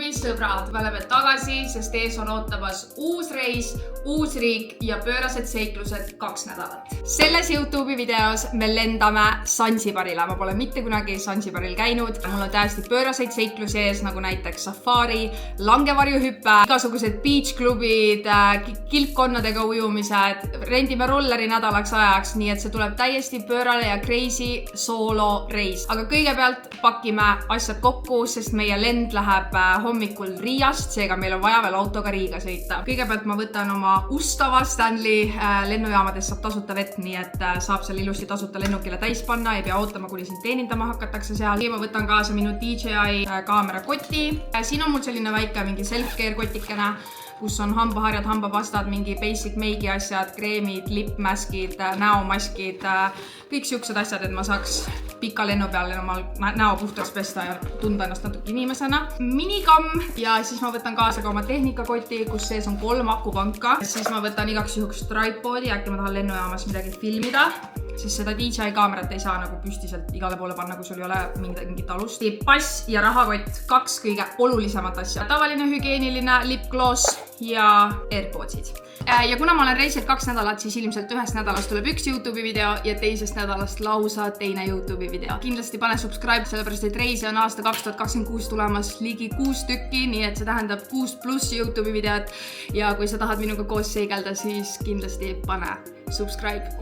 YouTube'i sõbrad, me oleme tagasi, sest ees on ootamas uus reis, uus riik ja pöörased seiklused 2 nädalat. Selles YouTube'i videos me lendame Zanzibarile. Ma pole mitte kunagi Zanzibaril käinud. Mul on täiesti pööraseid seiklusi ees, nagu näiteks safari, langevarjuhüppe, igasugused beach-klubid, kilpkonnadega ujumised. Rendime rolleri nädalaks ajaks, nii et see tuleb täiesti pöörale ja crazy solo reis. Aga kõigepealt pakime asjad kokku, sest meie lend läheb hommikul Riiast, seega meil on vaja veel autoga Riiga sõita. Kõigepealt ma võtan oma ustava Stanley lennujaamades saab tasuta vett, nii et saab seal ilusti tasuta lennukile täis panna, ei pea ootama, kuni sind teenindama hakatakse seal. Ma võtan kaasa minu DJI kaamera koti. Siin on mul selline väike mingi self-care kotikene, kus on hambaharjad, hambapastad, mingi basic meigi asjad, kreemid, lipmaskid, näomaskid, kõik siuksed asjad, et ma saaks pika lennu peal omal näo puhtaks pesta ja tunda ennast natuke inimesena. Minikamm ja siis ma võtan kaasa ka oma tehnikakoti, kus sees on 3 akupanka. Siis ma võtan igaks juhuks tripodi, äkki ma tahan lennujaamas midagi filmida, sest seda DJI kaamerat ei saa nagu püstiselt igale poole panna, kui sul ei ole mingit alust. Pass ja rahakott, 2 kõige olulisemat asja. Tavaline hügieeniline lipgloss ja AirPodsid. Ja kuna ma olen reisil 2 nädalat, siis ilmselt ühest nädalast tuleb 1 YouTube'i video ja teisest nädalast lausa teine YouTube'i video. Kindlasti pane subscribe, sellepärast et reisi on aasta 2026 tulemas ligi 6 tükki, nii et see tähendab 6+ YouTube'i videot. Ja kui sa tahad minuga koos seigelda, siis kindlasti pane subscribe.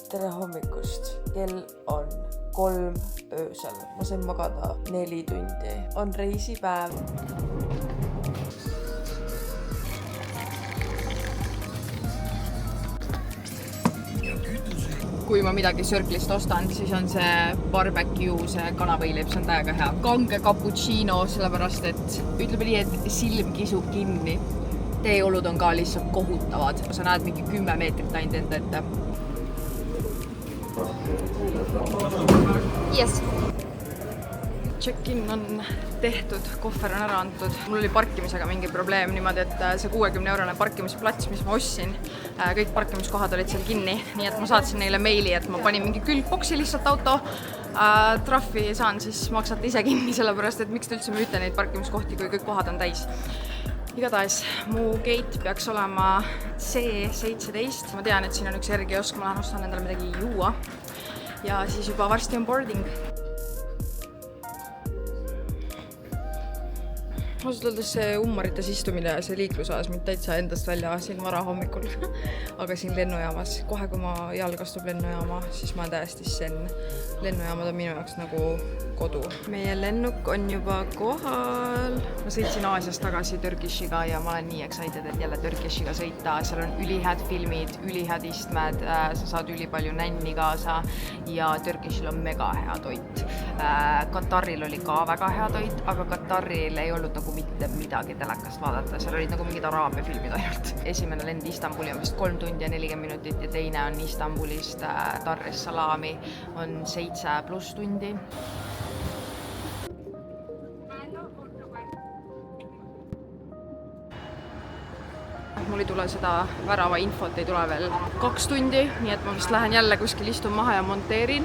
Tere hommikust, kell on 3 öösel, ma sain magada 4 tundi, on reisipäev. Kui ma midagi Circle'ist ostan, siis on see barbecue, see kanavõileib, see on täiega hea. Kange cappuccino, sellepärast et ütleme nii, et silm kisub kinni. Teeolud on ka lihtsalt kohutavad. Sa näed mingi 10 meetrit ainult enda ette. Yes. Check-in on tehtud, kohver on ära antud. Mul oli parkimisega mingi probleem niimoodi, et see 60 € parkimisplats, mis ma ostsin, kõik parkimiskohad olid seal kinni, nii et ma saatsin neile meili, et ma panin mingi külgboksi lihtsalt auto. Trahvi saan, siis maksate ise kinni, sellepärast, et miks te üldse müüte neid parkimiskohti, kui kõik kohad on täis. Igatahes, mu gate peaks olema C17. Ma tean, et siin on üks R-kiosk, ma lähen ostan endale midagi juua. Ja siis juba varsti on boarding. Ausalt öeldes see ummarites istumine ja see liiklus ajas mind täitsa endast välja siin vara hommikul. Aga siin lennujaamas, kohe kui ma jalg astub lennujaama, siis ma olen täiesti sen. Lennujaamad on minu jaoks nagu kodu. Meie lennuk on juba kohal. Ma sõitsin Aasiast tagasi Turkishiga ja ma olen nii excited, et jälle Turkishiga sõita. Seal on ülihäd filmid, ülihäd istmed, sa saad ülipalju nänni kaasa ja Turkishil on mega hea toit. Kataril oli ka väga hea toit, aga Kataril ei olnud nagu mitte midagi telekast vaadata. Seal olid nagu mingid araabia filmid ainult. Esimene lend Istanbuli on vist 3 tundi ja 40 minutit ja teine on Istanbulist Dar es Salaami on 7+ tundi. Mul ei tule seda värava infot, ei tule veel 2 tundi, nii et ma vist lähen jälle kuskil istun maha ja monteerin.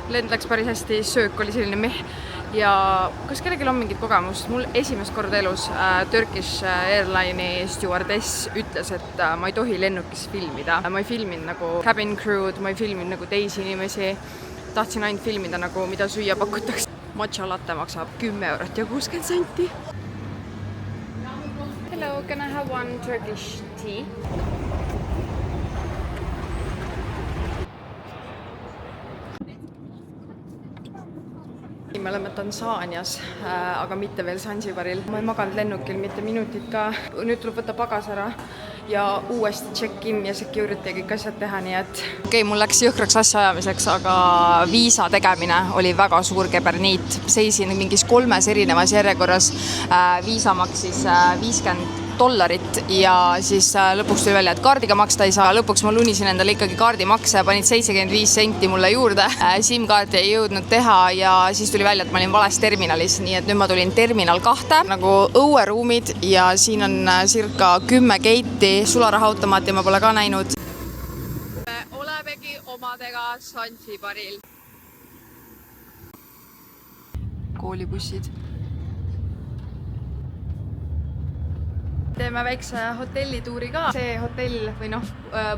Lend läks päris hästi, söök oli selline meh. Ja kas kellelgi on mingit kogemust? Mul esimest korda elus Turkish Airline'i stewardess ütles, et ma ei tohi lennukis filmida. Ma ei filmin nagu cabin crew'd, ma ei filmin nagu teisi inimesi. Tahtsin ainult filmida nagu mida süüa pakutakse. Matcha latte maksab 10 € ja 60 senti. Hello, can I have one Turkish tea? Me oleme Tansaanias, aga mitte veel Zanzibaril. Ma ei maganud lennukil mitte minutit ka. Nüüd tuleb võtta pagas ära ja uuesti check-in ja security ja kõik asjad teha, nii et okei, mul läks jõhkraks asja ajamiseks, aga viisa tegemine oli väga suur keberniit. Seisin mingis 3 erinevas järjekorras. Viisa maksis 50 $1 ja siis lõpuks tuli välja, et kaardiga maksta ei saa. Lõpuks ma lunisin endale ikkagi kaardimakse, panid 75 senti mulle juurde. SIM-kaarti ei jõudnud teha ja siis tuli välja, et ma olin vales terminalis, nii et nüüd ma tulin terminal 2, nagu õueruumid ja siin on circa 10 gate'i, sularahaautomaati ma pole ka näinud. Me olemegi omadega Zanzibaril. Koolibussid. Teeme väikse hotellituuri ka. See hotell või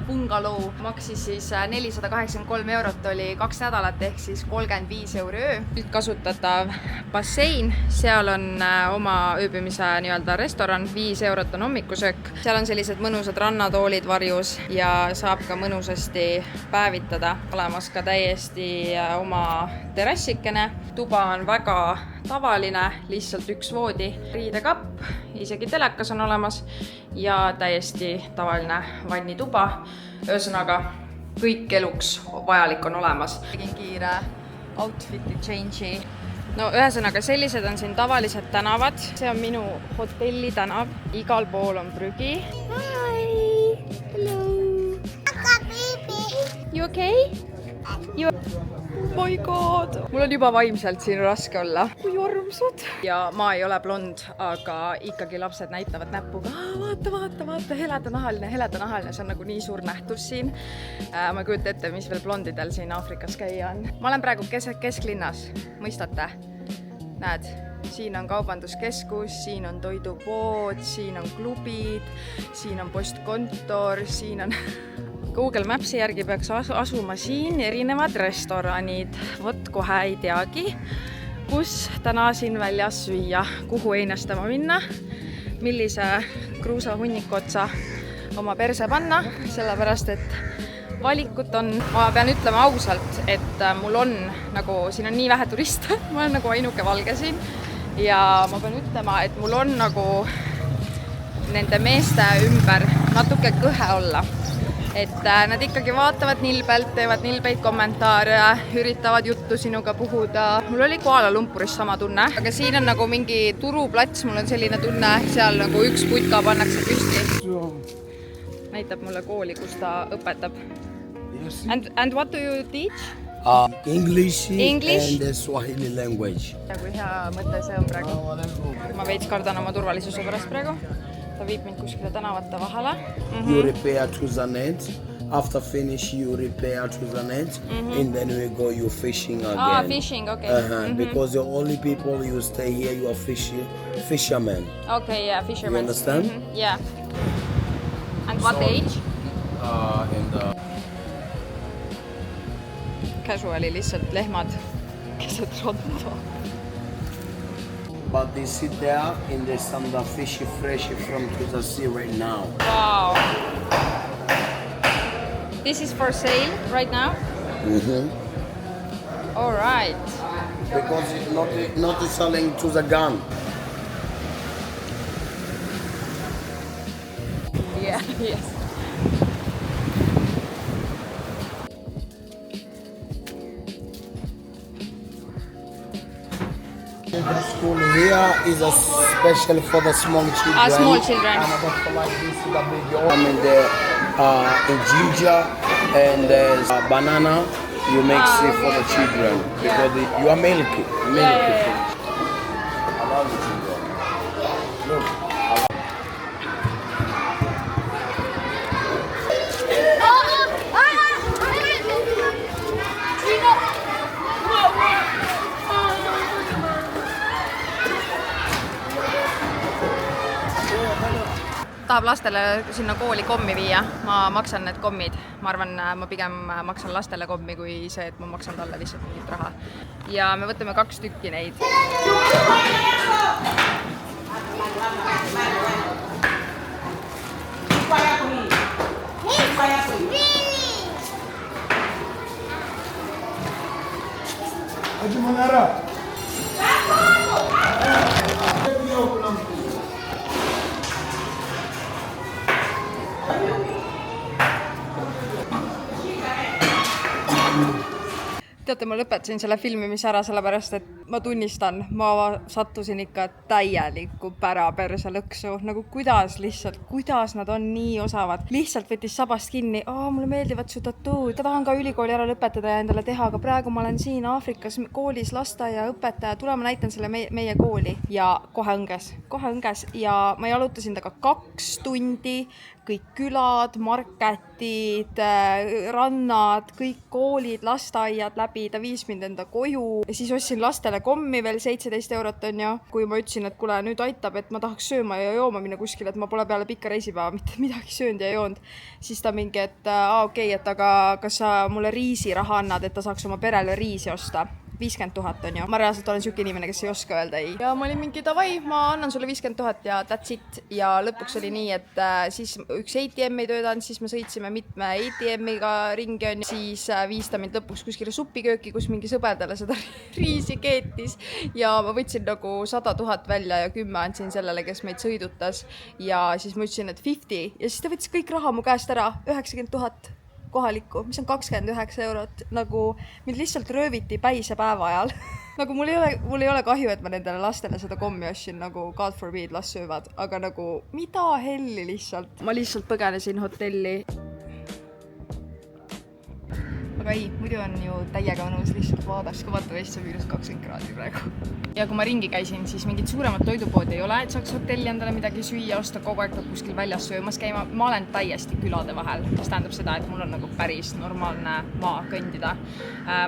bungaloo maksis siis 483 €, oli 2 nädalat ehk siis 35 € öö. Kasutatav bassein, seal on oma ööbimise nii-öelda restoran, 5 € on hommikusöök. Seal on sellised mõnusad rannatoolid varjus ja saab ka mõnusasti päevitada. Olemas ka täiesti oma terassikene. Tuba on väga tavaline, lihtsalt üks voodi, riidekapp, isegi telekas on olemas ja täiesti tavaline vannituba. Ühesõnaga, kõik eluks vajalik on olemas. Tegin kiire outfiti change'i. No ühesõnaga, sellised on siin tavalised tänavad. See on minu hotelli tänav. Igal pool on prügi. Hi! Hello! You okay? Oh my god! Mul on juba vaimselt siin raske olla. Kui armsad! Ja ma ei ole blond, aga ikkagi lapsed näitavad näpuga. Vaata, heledanahaline. See on nagu nii suur nähtus siin. Ma ei kujuta ette, mis veel blondidel siin Aafrikas käia on. Ma olen praegu kesklinnas, mõistate? Näed, siin on kaubanduskeskus, siin on toidupood, siin on klubid, siin on postkontor, siin on... Google Mapsi järgi peaks asuma siin erinevad restoranid. Vot kohe ei teagi, kus täna siin väljas süüa, kuhu einastama minna, millise kruusahunniku otsa oma perse panna, sellepärast et valikut on. Ma pean ütlema ausalt, et mul on nagu, siin on nii vähe turiste, ma olen nagu ainuke valge siin ja ma pean ütlema, et mul on nagu nende meeste ümber natuke kõhe olla. Et nad ikkagi vaatavad nilbelt, teevad nilbeid kommentaare, üritavad juttu sinuga puhuda. Mul oli Kuala Lumpuris sama tunne, aga siin on nagu mingi turuplats, mul on selline tunne, seal nagu üks putka pannakse püsti. Näitab mulle kooli, kus ta õpetab. And what do you teach? English and the Swahili language. Ja kui hea mõte see on praegu. Ma veits kardan oma turvalisuse pärast praegu. Ta viib mind kuskile tänavate vahele. You repair to the net. After finish, you repair to the net. And then we go you fishing again. Fishing, okay. Because the only people you stay here, you are fishermen. Okay, yeah, fishermen. You understand? Yeah. And what age? Casuali lihtsalt lehmad keset ranta. But they sit there and there's some the fishy fresh from to the sea right now. Wow. This is for sale right now? All right. Because it's not selling to the gun. Yeah, yes. The school here is a special for the small children. Small children. And also like this is a big one. And the ginger and the banana you make safe for the children because you are milky. Yeah. I love the children. Look. Tahab lastele sinna kooli kommi viia, ma maksan need kommid. Ma arvan, ma pigem maksan lastele kommi kui see, et ma maksan talle lihtsalt mingit raha. Ja me võtame 2 tükki neid. Teate, ma lõpetasin selle filmimise ära sellepärast, et ma tunnistan, ma sattusin ikka täielikku päraperse lõksu, nagu kuidas nad on nii osavad. Lihtsalt võttis sabast kinni, mulle meeldivad su tatuud, ma tahan ka ülikooli ära lõpetada ja endale teha, aga praegu ma olen siin Aafrikas koolis lasteaiaõpetaja, tule ma näitan selle meie kooli. Ja kohe õnges ja ma jalutasin taga 2 tundi, kõik külad, marketid, rannad, kõik koolid, lasteaiad läbi, ta viis mind enda koju ja siis ostsin lastele kommi veel 17 eurot on ju. Kui ma ütlesin, et kuule nüüd aitab, et ma tahaks sööma ja jooma minna kuskile, et ma pole peale pikka reisipäeva mitte midagi söönud ja joonud, siis ta mingi, et okei, et aga kas sa mulle riisiraha annad, et ta saaks oma perele riisi osta. 50 000 on ju. Ma reaalselt olen siuke inimene, kes ei oska öelda ei. Ja ma olin mingi davai, ma annan sulle 50 000 ja that's it. Ja lõpuks oli nii, et siis üks ATM ei töötanud, siis me sõitsime mitme ATM-iga ringi on. Siis viis ta mind lõpuks kuskile supikööki, kus mingi sõbedale seda riisi keetis. Ja ma võtsin nagu 100 000 välja ja 10 andsin sellele, kes meid sõidutas. Ja siis ma ütlesin, et 50 ja siis ta võttis kõik raha mu käest ära, 90 000 kohalikku, mis on 29 eurot, nagu mind lihtsalt rööviti päise päeva ajal. Nagu mul ei ole kahju, et ma nendele lastele seda kommi ostsin, nagu God forbid, las söövad, aga nagu mida helli lihtsalt. Ma lihtsalt põgenesin hotelli. Aga ei, muidu on ju täiega mõnus lihtsalt vaadaks, kui vaata Eestis on -20 kraadi praegu. Ja kui ma ringi käisin, siis mingit suuremat toidupoodi ei ole, et saaks hotelli endale midagi süüa, osta, kogu aeg peab kuskil väljas söömas käima. Ma olen täiesti külade vahel, mis tähendab seda, et mul on nagu päris normaalne maa kõndida.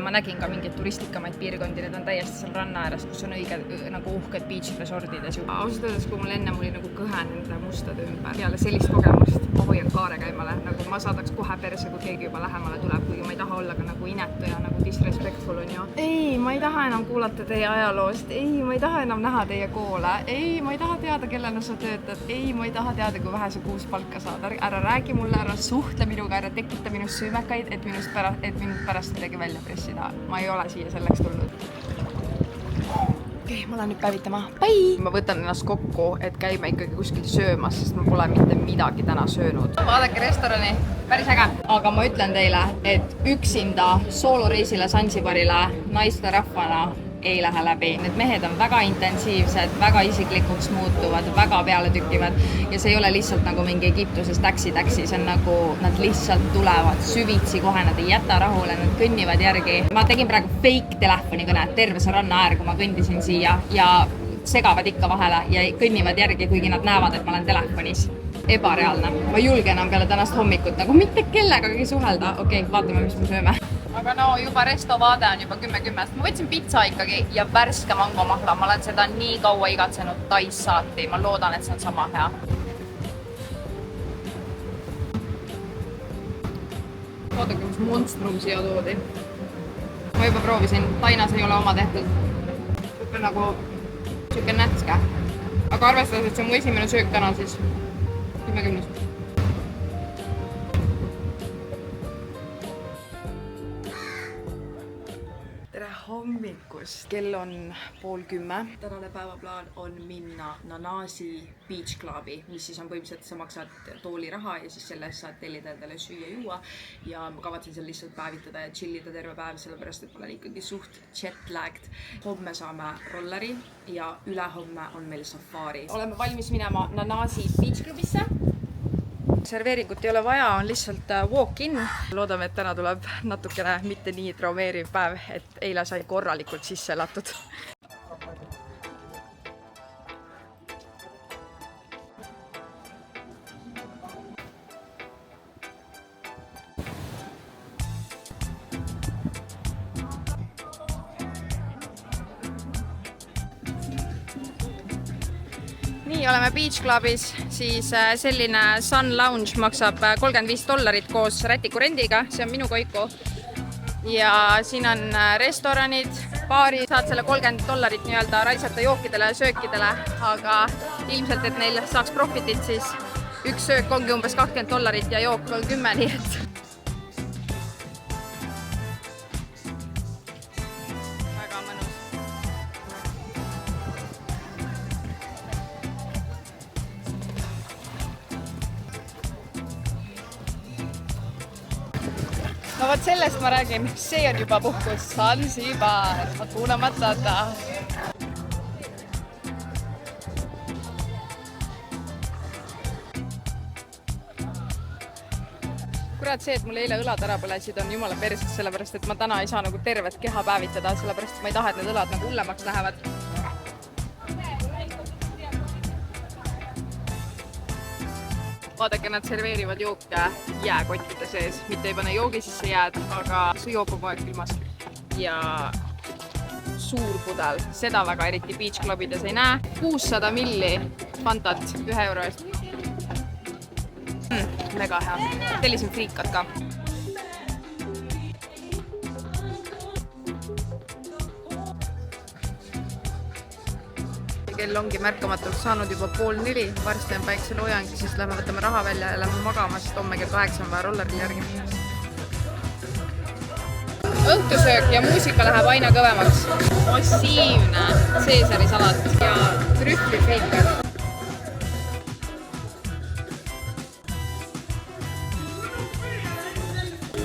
Ma nägin ka mingeid turistikamaid piirkondi, need on täiesti seal ranna ääres, kus on õige nagu uhked beach resortid ja ausalt öeldes, kui mul enne oli nagu kõhe nende mustade ümber. Peale sellist kogemust ma hoian kaare käimale, nagu ma saadaks kohe perse, kui keegi juba lähemale tuleb, kuigi ma ei taha olla ka nagu inetu ja nagu disrespectful on ju. Ei, ma ei taha enam kuulata teie ajaloost. Ei, ma ei taha enam näha teie koole. Ei, ma ei taha teada, kellena sa töötad. Ei, ma ei taha teada, kui vähe sa kuus palka saad. Ära räägi mulle, ära suhtle minuga, ära tekita minust süümekaid, et minust pärast midagi välja pressida. Ma ei ole siia selleks tulnud. Okei, ma lähen nüüd päevitama. Bye! Ma võtan ennast kokku, et käime ikkagi kuskil söömas, sest ma pole mitte midagi täna söönud. Vaadake restorani, päris äge. Aga ma ütlen teile, et üksinda sooloreisile Sansibarile naiste rahvana ei lähe läbi. Need mehed on väga intensiivsed, väga isiklikuks muutuvad, väga pealetükkivad ja see ei ole lihtsalt nagu mingi Egiptuses taksi, see on nagu nad lihtsalt tulevad süvitsi kohe, nad ei jäta rahule, nad kõnnivad järgi. Ma tegin praegu fake telefonikõne terve see ranna äär, kui ma kõndisin siia ja segavad ikka vahele ja kõnnivad järgi, kuigi nad näevad, et ma olen telefonis. Ebareaalne. Ma ei julge enam peale tänast hommikut nagu mitte kellegagi suhelda. Okei, vaatame, mis me sööme. Aga no juba resto vaade on juba 10-10. Ma võtsin pitsa ikkagi ja värske mangomahla. Ma olen seda nii kaua igatsenud Tais saati. Ma loodan, et see on sama hea. Vaadake, mis monstrum siia toodi. Ma juba proovisin. Tainas ei ole oma tehtud. Siuke nagu siuke nätske. Aga arvestades, et see on mu esimene söök täna, siis 10-10. Tere hommikust! Kell on 9:30. Tänane päevaplaan on minna Nanasi Beach Clubi, mis siis on põhimõtteliselt, sa maksad tooliraha ja siis selle saad tellida endale süüa-juua. Ja ma kavatsen seal lihtsalt päevitada ja chillida terve päev, sellepärast et ma olen ikkagi suht jetlagged. Homme saame rolleri ja ülehomme on meil safari. Oleme valmis minema Nanasi Beach Clubisse. Serveeringut ei ole vaja, on lihtsalt walk-in. Loodame, et täna tuleb natukene mitte nii traumeeriv päev, et eile sai korralikult sisse elatud. Nii, oleme Beach Clubis, siis selline Sun Lounge maksab $35 koos rätikurendiga, see on minu koiku. Ja siin on restoranid, baari, saad selle $30 nii-öelda raisata jookidele ja söökidele, aga ilmselt, et neil saaks profitit, siis üks söök ongi umbes $20 ja jook on 10, nii et no vot sellest ma räägin, see on juba puhkus Zanzibar, Hakuna Matata. Kurat see, et mul eile õlad ära põlesid, on jumala perses, sellepärast et ma täna ei saa nagu tervet keha päevitada, sellepärast et ma ei taha, et need õlad nagu hullemaks lähevad. Vaadake, nad serveerivad jooke jääkottide sees, mitte ei pane joogi sisse jääd, aga see jook on kogu aeg külmas. Ja suur pudel, seda väga eriti Beach Clubides ei näe. 600 milli Fantat 1 euro eest. Mega hea. Tellisin friikat ka. Kell ongi märkamatult saanud juba 3:30, varsti on päikseloojang, siis lähme võtame raha välja ja lähme magama, sest homme kell 8 on vaja rolleril järgi minna. Õhtusöök ja muusika läheb aina kõvemaks. Massiivne Caesari salat ja trühvifriikad.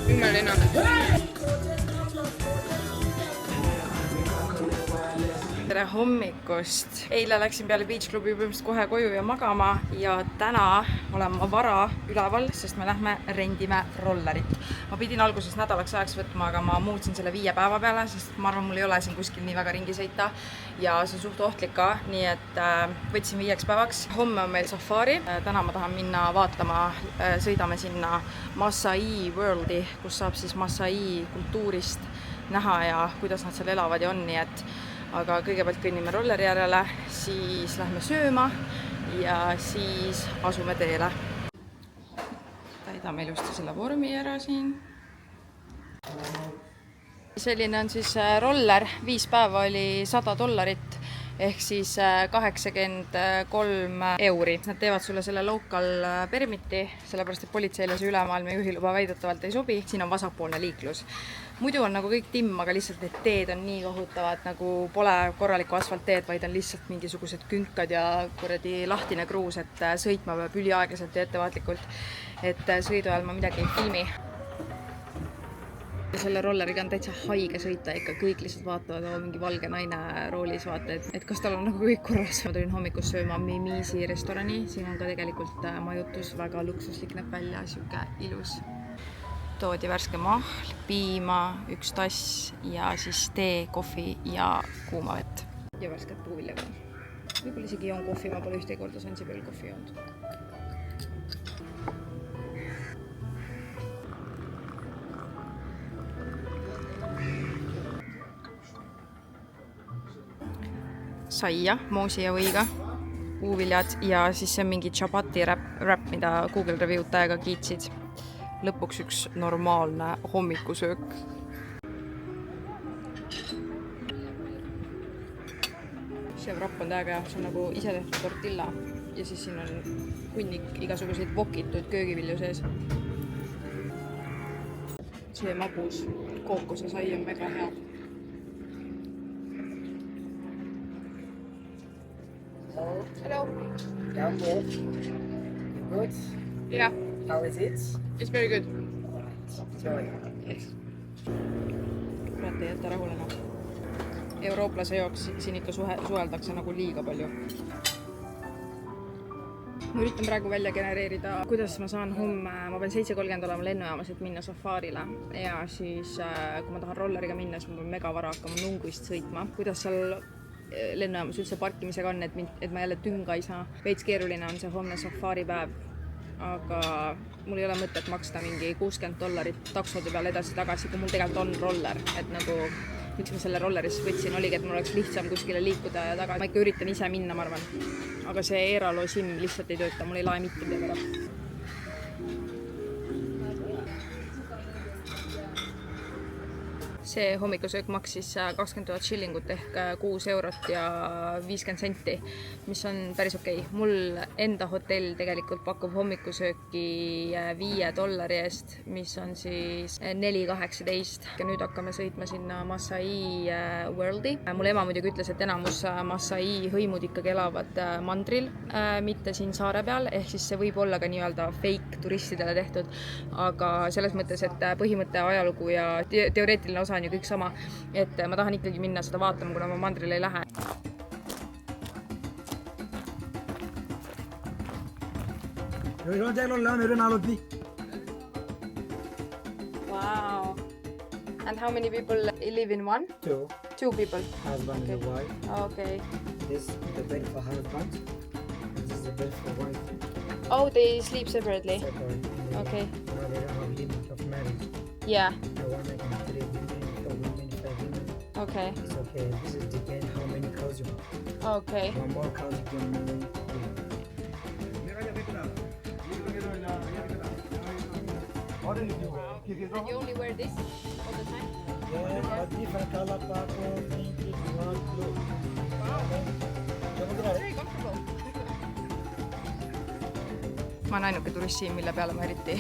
Ümmerlinna. Tere hommikust! Eile läksin peale Beach Clubi põhimõtteliselt kohe koju ja magama ja täna olen ma vara üleval, sest me lähme rendime rollerit. Ma pidin alguses nädalaks ajaks võtma, aga ma muutsin selle 5 päeva peale, sest ma arvan, mul ei ole siin kuskil nii väga ringi sõita ja see on suht ohtlik ka, nii et võtsin 5 päevaks. Homme on meil safari, täna ma tahan minna vaatama, sõidame sinna Masai Worldi, kus saab siis Masai kultuurist näha ja kuidas nad seal elavad ja on, nii et aga kõigepealt kõnnime rolleri järele, siis lähme sööma ja siis asume teele. Täidame ilusti selle vormi ära siin. Selline on siis roller, 5 päeva oli $100 ehk siis 83 euri. Nad teevad sulle selle local permiti, sellepärast et politseile see ülemaailmne juhiluba väidetavalt ei sobi. Siin on vasakpoolne liiklus. Muidu on nagu kõik timm, aga lihtsalt need teed on nii kohutavad, nagu pole korralikku asfaltteed, vaid on lihtsalt mingisugused künkad ja kuradi lahtine kruus, et sõitma peab üliaeglaselt ja ettevaatlikult, et sõidu ajal ma midagi ei filmi. Selle rolleriga on täitsa haige sõita ikka, kõik lihtsalt vaatavad, mingi valge naine roolis vaata, et kas tal on nagu kõik korras. Ma tulin hommikus sööma Mimisi restorani, siin on ka tegelikult majutus, väga luksuslik näeb välja, siuke ilus. Toodi värske mahl, piima, 1 tass ja siis tee, kohvi ja kuuma vett. Ja värsket puuviljaga. Võib-olla isegi joon kohvi, ma pole ühte korda Zanzibaril kohvi joonud. Saia, moosi ja võiga, puuviljad ja siis see on mingi chapati wrap, mida Google Review'd täiega kiitsid. Lõpuks üks normaalne hommikusöök. See wrap on täiega, see on nagu ise tehtud tortilla ja siis siin on hunnik igasuguseid vokitud köögivilju sees. See magus kookose sai on mega hea. Hello. Good. Yeah. How is it? It's very good. Enjoy. Yes. Kurat ei jätta rahule enam. Eurooplase jooks siin ikka suheldakse nagu liiga palju. Ma üritan praegu välja genereerida, kuidas ma saan homme, ma pean 7:30 olema lennujaamas, et minna safarile ja siis kui ma tahan rolleriga minna, siis ma pean mega vara hakkama Nunguist sõitma. Kuidas seal lennujaamas üldse parkimisega on, et ma jälle tünga ei saa. Veits keeruline on see homne safaripäev, aga mul ei ole mõtet maksta mingi $60 taksode peale edasi-tagasi, kui mul tegelikult on roller, et nagu miks ma selle rolleris võtsin, oligi, et mul oleks lihtsam kuskile liikuda ja tagasi. Ma ikka üritan ise minna, ma arvan, aga see Aeralo SIM lihtsalt ei tööta, mul ei lae mitte midagi ära. see hommikusöök maksis 20 000 shillingut ehk 6 eurot ja 50 senti, mis on päris okei. Mul enda hotell tegelikult pakub hommikusööki $5 eest, mis on siis 4.18. Ja nüüd hakkame sõitma sinna Masai Worldi. Mul ema muidugi ütles, et enamus Masai hõimud ikkagi elavad mandril, mitte siin saare peal, ehk siis see võib olla ka nii-öelda fake turistidele tehtud, aga selles mõttes, et põhimõte, ajalugu ja teoreetiline osa on ju kõik sama, et ma tahan ikkagi minna seda vaatama, kuna ma mandrile ei lähe. Wow. And how many people live in one? Two people. Husband and wife. Okay. This is the bed for husband. This is the bed for wife. Oh, they sleep separately. Separate. Okay. Now they don't have limit of marriage. Yeah. The one making 3 women, 4 women, 5 women. Okay. It's okay. This is depend how many cows you have. Okay. One more cows you can move. And you only wear this all the time? Yeah, different color, purple, pink, white, blue. Very comfortable. Ma olen ainuke turist siin, mille peale ma eriti,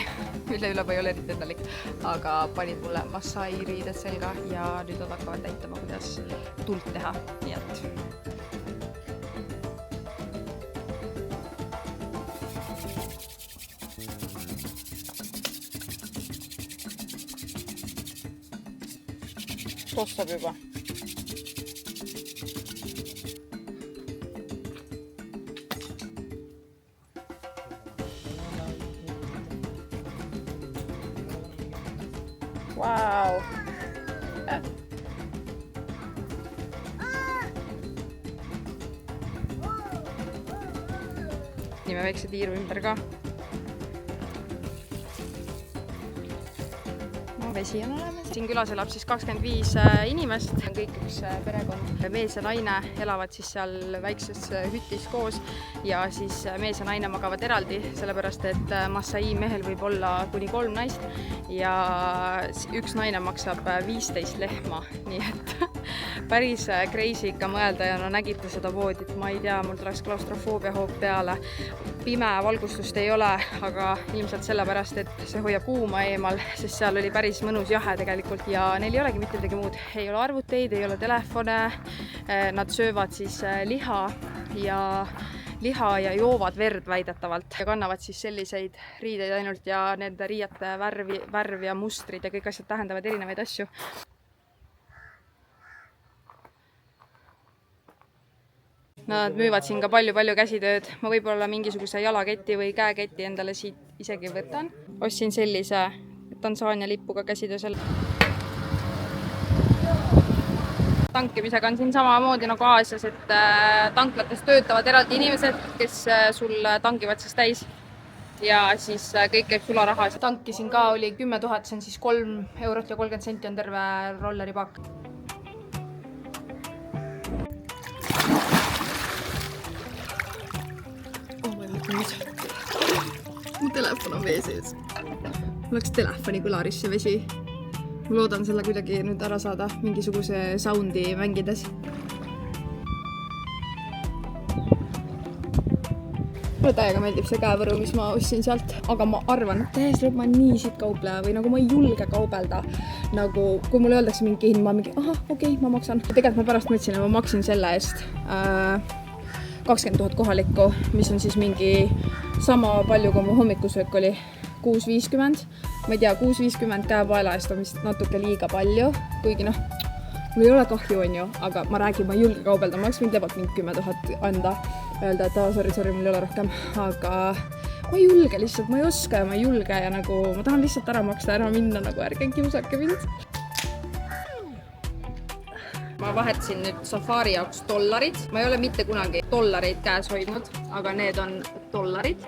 mille üle ma ei ole eriti endalik, aga panid mulle Masai riided selga ja nüüd nad hakkavad näitama, kuidas tuld teha, nii et kostab juba. Wow. Nime väikse tiiru ümber ka. Vesi on olemas. Siin külas elab siis 25 inimest, on kõik üks perekond. Mees ja naine elavad siis seal väikses hütis koos ja siis mees ja naine magavad eraldi, sellepärast et Masai mehel võib olla kuni 3 naist ja üks naine maksab 15 lehma, nii et päris crazy ikka mõelda ja no nägite seda voodit, ma ei tea, mul tuleks klaustrofoobia hoog peale. Pime valgustust ei ole, aga ilmselt sellepärast, et see hoiab kuuma eemal, sest seal oli päris mõnus jahe tegelikult ja neil ei olegi mitte midagi muud. Ei ole arvuteid, ei ole telefone, nad söövad siis liha ja joovad verd väidetavalt ja kannavad siis selliseid riideid ainult ja nende riiete värv ja mustrid ja kõik asjad tähendavad erinevaid asju. Nad müüvad siin ka palju käsitööd. Ma võib-olla mingisuguse jalaketi või käeketi endale siit isegi võtan. Ostsin sellise Tansaania lipuga käsitöösel. Tankimisega on siin samamoodi nagu Aasias, et tanklates töötavad eraldi inimesed, kes sul tangivad siis täis ja siis kõik käib sularaha. Tankisin ka, oli 10 000, see on siis 3 eurot ja 30 senti on terve rolleri pakk. Mu telefon on vee sees. Mul läks telefoni kõlarisse vesi. Ma loodan selle kuidagi nüüd ära saada mingisuguse soundi mängides. Mulle täiega meeldib see käevõru, mis ma ostsin sealt, aga ma arvan, et täiesti ma nii siit kaupleja või nagu ma ei julge kaubelda. Nagu kui mulle öeldakse mingi hind, ma mingi, okei, ma maksan. Tegelikult ma pärast mõtlesin, et ma maksin selle eest 20 000 kohalikku, mis on siis mingi sama palju, kui mu hommikusöök oli 6.50. Ma ei tea, 6.50 käepaela eest on vist natuke liiga palju, kuigi noh, mul ei ole kahju, on ju, aga ma räägin, ma ei julge kaubelda, ma oleks võinud lebalt mingi 10 000 anda, öelda, et sorry, mul ei ole rohkem, aga ma ei julge lihtsalt, ma ei oska ja ma ei julge ja nagu ma tahan lihtsalt ära maksta, ära minna, nagu ärge kiusake mind. Ma vahetasin nüüd Safari jaoks dollarid. Ma ei ole mitte kunagi dollareid käes hoidnud, aga need on dollarid.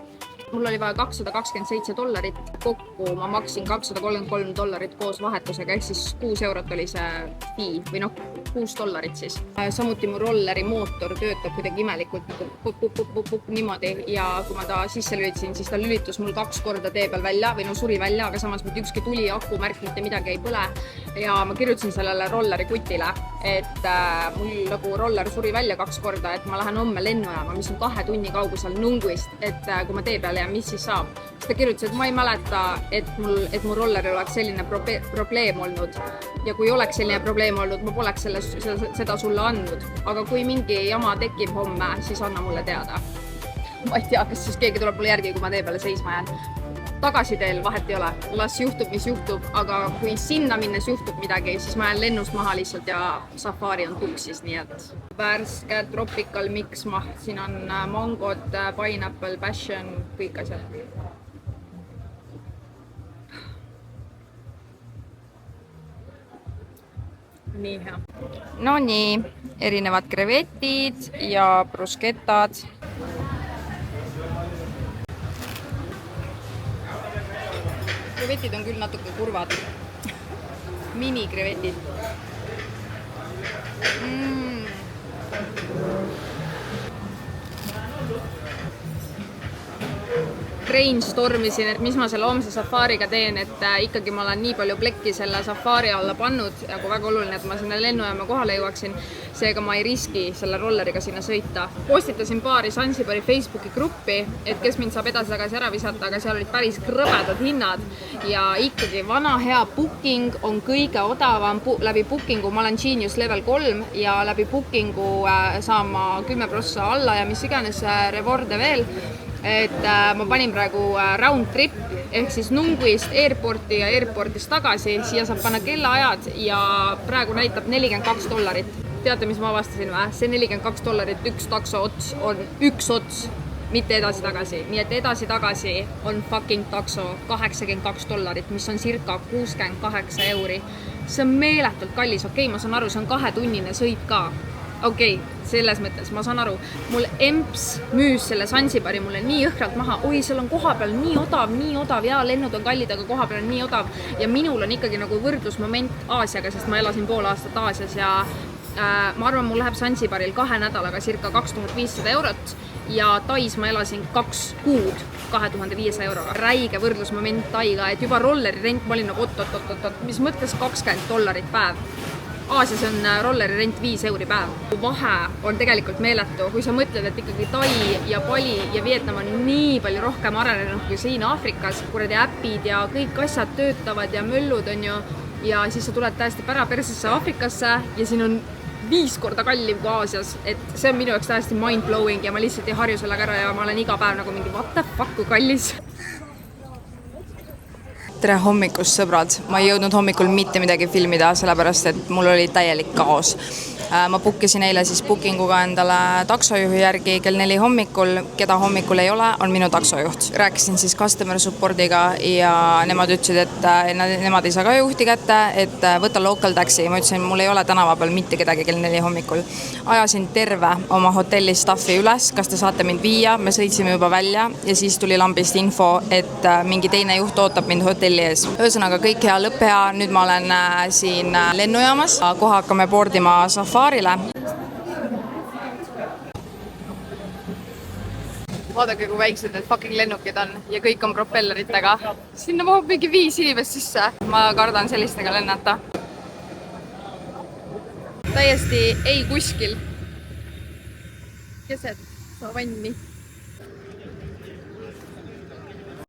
mul oli vaja $227. Kokku ma maksin $233 koos vahetusega, ehk siis 6 eurot oli see fee või noh, $6 siis. Samuti mu rolleri mootor töötab kuidagi imelikult niimoodi ja kui ma ta sisse lülitasin, siis ta lülitus mul 2 korda tee peal välja või no suri välja, aga samas mitte ükski tuli, akumärk, mitte midagi ei põle. Ja ma kirjutasin sellele rolleri kutile, et mul nagu roller suri välja 2 korda, et ma lähen homme lennujaama, mis on 2 tunni kaugusel Nunguist, et kui ma tee peale ja mis siis saab. Siis ta kirjutas, et ma ei mäleta, et mu rolleril oleks selline probleem olnud. Ja kui oleks selline probleem olnud, ma poleks seda sulle andnud. Aga kui mingi jama tekib homme, siis anna mulle teada. Ma ei tea, kas siis keegi tuleb mulle järgi, kui ma tee peale seisma jään. Tagasiteel vahet ei ole, las juhtub, mis juhtub, aga kui sinna minnes juhtub midagi, siis ma jään lennust maha lihtsalt ja safari on tuksis, nii et värske tropical mix, siin on mangod, pineapple, passion, kõik asjad. Nii hea. No nii, erinevad krevetid ja bruschettad. Krevetid on küll natuke kurvad. Minikrevetid. Brainstormisin, et mis ma selle homse safariga teen, et ikkagi ma olen nii palju plekki selle safari alla pannud ja kui väga oluline, et ma sinna lennujaama kohale jõuaksin, seega ma ei riski selle rolleriga sinna sõita. Postitasin paari Sansibari Facebooki gruppi, et kes mind saab edasi-tagasi ära visata, aga seal olid päris krõbedad hinnad ja ikkagi vana hea booking on kõige odavam. Läbi bookingu ma olen Genius level 3 ja läbi bookingu saan ma 10% alla ja mis iganes reward'e veel. Et ma panin praegu round trip ehk siis Nunguist airporti ja airportist tagasi, siia saab panna kellaajad ja praegu näitab $42. Teate, mis ma avastasin või? See $42 üks takso ots on üks ots, mitte edasi-tagasi. Nii et edasi-tagasi on fucking takso $82, mis on circa 68 €. See on meeletult kallis, okei, ma saan aru, see on 2-tunnine sõit ka. Okei, selles mõttes ma saan aru. Mul EMPS müüs selle Sansibari mulle nii õhkralt maha. Oi, seal on koha peal nii odav ja lennud on kallid, aga koha peal on nii odav. Ja minul on ikkagi nagu võrdlusmoment Aasiaga, sest ma elasin pool aastat Aasias ja ma arvan, mul läheb Sansibaril 2 nädalaga circa 2500 € ja Tais ma elasin 2 kuud 2500 €. Räige võrdlusmoment Taiga, et juba rolleri rent ma olin nagu mis mõttes $20 päev. Aasias on rolleri rent 5 € päev. Vahe on tegelikult meeletu, kui sa mõtled, et ikkagi Tai ja Bali ja Vietnam on nii palju rohkem arenenud kui siin Aafrikas, kuradi äpid ja kõik asjad töötavad ja möllud on ju, ja siis sa tuled täiesti pärapersesse Aafrikasse ja siin on 5 korda kallim kui Aasias, et see on minu jaoks täiesti mind-blowing ja ma lihtsalt ei harju sellega ära ja ma olen iga päev nagu mingi what the fuck, kui kallis. Tere hommikust, sõbrad! Ma ei jõudnud hommikul mitte midagi filmida, sellepärast et mul oli täielik kaos. Ma bookisin eile siis bookinguga endale taksojuhi järgi kell 4 hommikul. Keda hommikul ei ole, on minu taksojuht. Rääkisin siis customer supportiga ja nemad ütlesid, et nemad ei saa ka juhti kätte, et võta local taxi. Ma ütlesin, mul ei ole tänava peal mitte kedagi kell 4 hommikul. Ajasin terve oma hotelli staffi üles, kas te saate mind viia? Me sõitsime juba välja ja siis tuli lambist info, et mingi teine juht ootab mind hotelli ees. Ühesõnaga kõik hea, lõpp hea. Nüüd ma olen siin lennujaamas. Kohe hakkame boardima safaarile. Vaadake, kui väiksed need fucking lennukid on ja kõik on propelleritega. Sinna mahub mingi 5 inimest sisse. Ma kardan sellistega lennata. Täiesti ei kuskil. Keset savanni.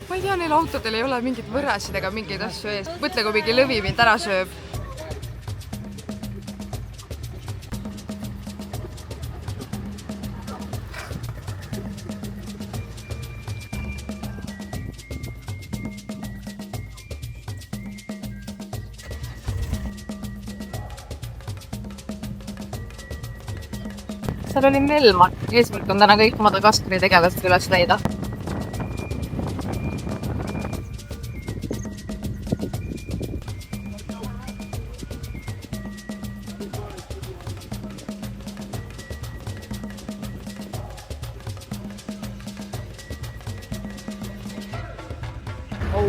Ma ei tea, neil autodel ei ole mingit võrrasid ega mingeid asju ees. Mõtle, kui mingi lõvi mind ära sööb. Seal oli Melman. Eesmärk on täna kõik Madagaskari tegelased üles leida.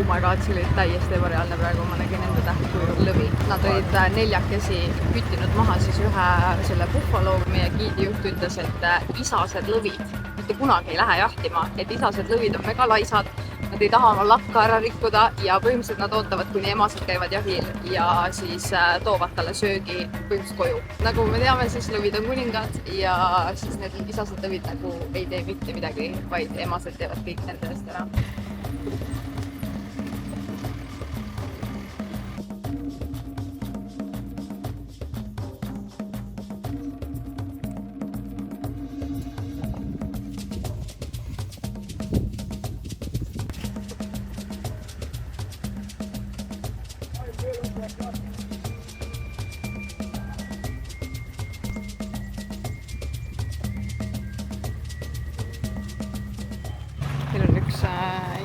Oh my god, see oli täiesti ebareaalne praegu, ma nägin enda tähtkuju lõvi. Nad olid 4 küttinud maha siis ühe selle buffalo. Meie giidijuht ütles, et isased lõvid mitte kunagi ei lähe jahtima, et isased lõvid on mega laisad. Nad ei taha oma lakka ära rikkuda ja põhimõtteliselt nad ootavad, kuni emased käivad jahil ja siis toovad talle söögi põhimõtteliselt koju. Nagu me teame, siis lõvid on kuningad ja siis need isased lõvid nagu ei tee mitte midagi, vaid emased teevad kõik nende eest ära. Meil on üks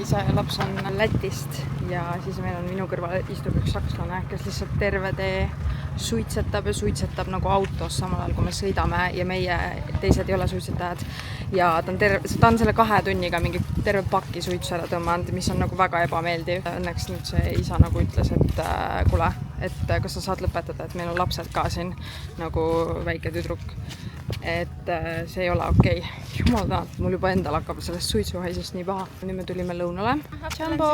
isa ja laps on Lätist ja siis meil on minu kõrval istub üks sakslane, kes lihtsalt terve tee suitsetab ja suitsetab nagu autos samal ajal, kui me sõidame ja meie teised ei ole suitsetajad. Ja ta on selle 2 tunniga mingi terve paki suitsu ära tõmmanud, mis on nagu väga ebameeldiv. Õnneks nüüd see isa nagu ütles, et kuule, et kas sa saad lõpetada, et meil on lapsed ka siin nagu väike tüdruk. Et see ei ole okei. Jumal tänatud, mul juba endal hakkab sellest suitsuhaisest nii paha. Nüüd me tulime lõunale. Jumbo!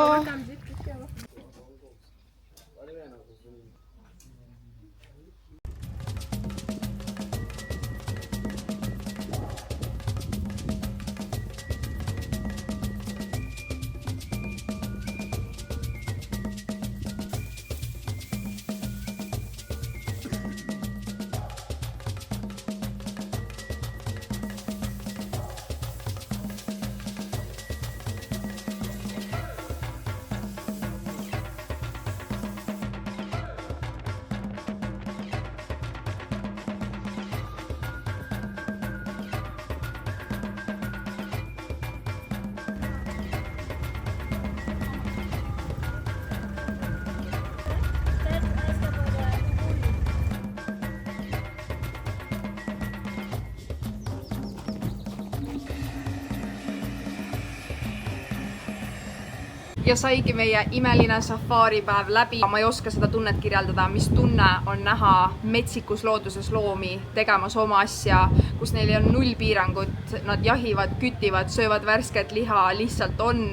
Ja saigi meie imeline safaaripäev läbi. Ma ei oska seda tunnet kirjeldada, mis tunne on näha metsikus looduses loomi tegemas oma asja, kus neil on 0 piirangut. Nad jahivad, kütivad, söövad värsket liha, lihtsalt on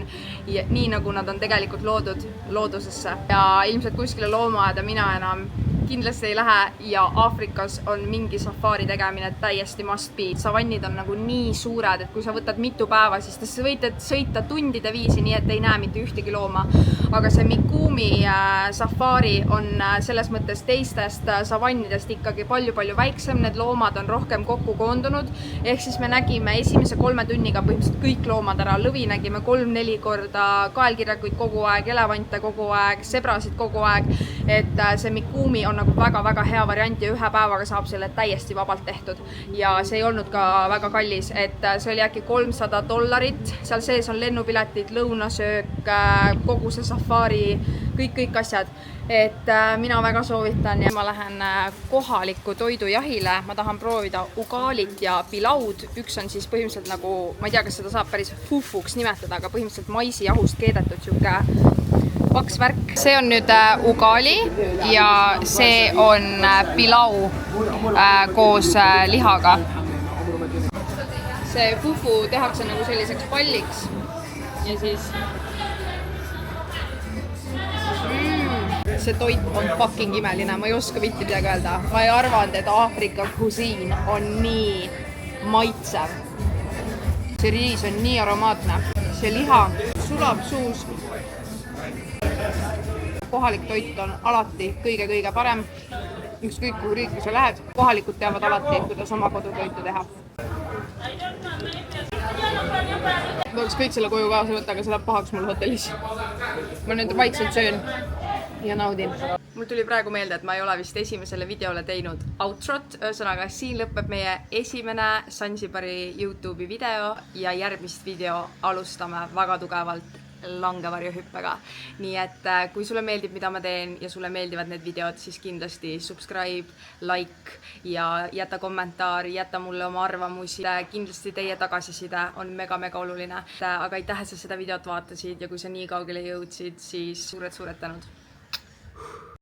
nii, nagu nad on tegelikult loodud loodusesse. Ja ilmselt kuskile loomaaeda mina enam kindlasti ei lähe ja Aafrikas on mingi safaari tegemine täiesti must be. Savannid on nagu nii suured, et kui sa võtad mitu päeva, siis te võite sõita tundide viisi, nii et ei näe mitte ühtegi looma. Aga see Mikumi safaari on selles mõttes teistest savannidest ikkagi palju-palju väiksem. Need loomad on rohkem kokku koondunud. Ehk siis me nägime esimese 3 tunniga põhimõtteliselt kõik loomad ära. Lõvi nägime 3-4 korda, kaelkirjakuid kogu aeg, elevante kogu aeg, sebrasid kogu aeg. Et see Mikumi on nagu väga-väga hea variant ja 1 päevaga saab selle täiesti vabalt tehtud. Ja see ei olnud ka väga kallis, et see oli äkki $300. Seal sees on lennupiletid, lõunasöök, kogu see safaari, kõik asjad. Et mina väga soovitan ja ma lähen kohalikku toidujahile. Ma tahan proovida ugalit ja pilaud. Üks on siis põhimõtteliselt nagu, ma ei tea, kas seda saab päris fufuks nimetada, aga põhimõtteliselt maisijahust keedetud siuke paks värk. See on nüüd ugali ja see on pilau koos lihaga. See fufu tehakse nagu selliseks palliks ja siis see toit on fucking imeline, ma ei oska mitte midagi öelda. Ma ei arvanud, et Aafrika cuisine on nii maitsev. See riis on nii aromaatne. See liha sulab suus. Kohalik toit on alati kõige parem. Ükskõik kuhu riiki sa lähed, kohalikud teavad alati, kuidas oma kodutoitu teha. Ma tahaks kõik selle koju kaasa võtta, aga see läheb pahaks mul hotellis. Ma nüüd vaikselt söön ja naudin. Mul tuli praegu meelde, et ma ei ole vist esimesele videole teinud outrot. Ühesõnaga, siin lõpeb meie esimene Zanzibari YouTube'i video ja järgmist video alustame väga tugevalt langevarjuhüppega. Nii et kui sulle meeldib, mida ma teen ja sulle meeldivad need videod, siis kindlasti subscribe, like ja jäta kommentaar, jäta mulle oma arvamusi. Kindlasti teie tagasiside on mega oluline. Aga aitäh, et sa seda videot vaatasid ja kui sa nii kaugele jõudsid, siis suured tänud.